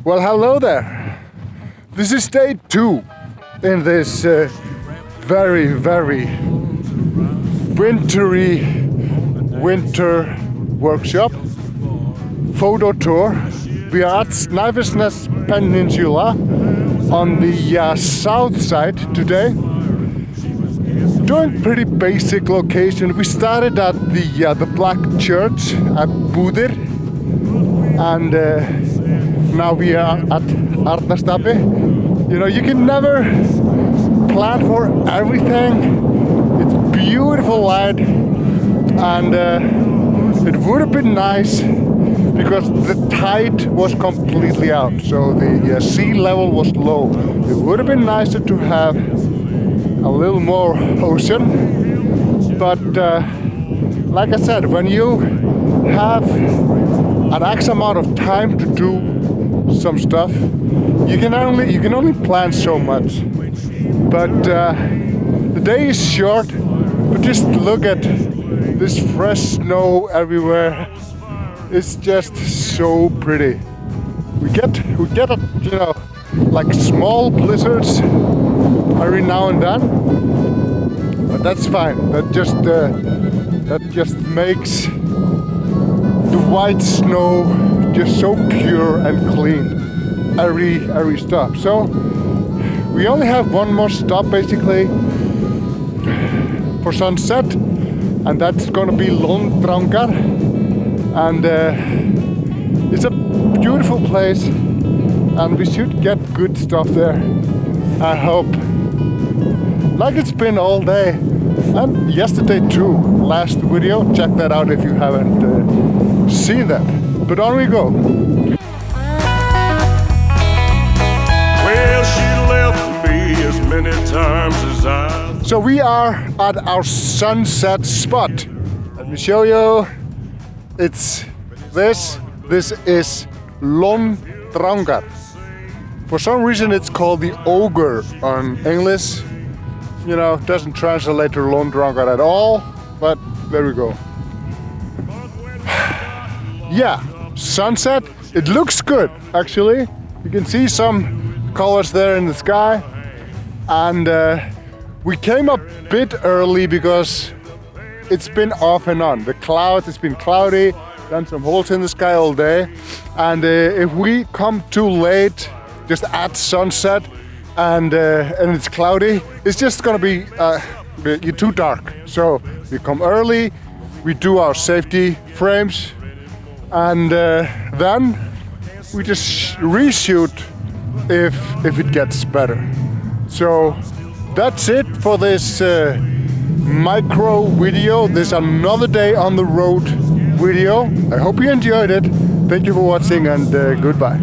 Well, hello there. This is day 2 in this very, very wintry winter workshop photo tour. We are at Snaefellsnes Peninsula on the south side today. Doing pretty basic location. We started at the Black Church at Budir, and now we are at Arnarstapi. You know, you can never plan for everything. It's beautiful light, and it would have been nice because the tide was completely out, so the sea level was low. It would have been nicer to have a little more ocean, but like I said, when you have an X amount of time to do some stuff, you can only plan so much. But the day is short. But just look at this fresh snow everywhere. It's just so pretty. We get you know, like small blizzards every now and then, but that's fine. That just makes the white snow just so pure and clean every stop. So we only have one more stop basically for sunset, and that's gonna be Lóndrangar, and it's a beautiful place, and we should get good stuff there, I hope. Like it's been all day, and yesterday too, last video. Check that out if you haven't seen that. But on we go. Well, she left me as many times as I. So we are at our sunset spot. Let me show you. It's this. This is Lóndrangar. For some reason it's called the ogre on English. You know, doesn't translate to Lóndrangar at all, but there we go. Yeah, sunset. It looks good, actually. You can see some colors there in the sky, and we came a bit early because it's been off and on. The clouds, it's been cloudy, done some holes in the sky all day, and if we come too late, just at sunset, and it's cloudy, it's just gonna be too dark. So we come early, we do our safety frames, and then we just reshoot if it gets better. So that's it for this micro video. This another day on the road video. I hope you enjoyed it. Thank you for watching, and goodbye.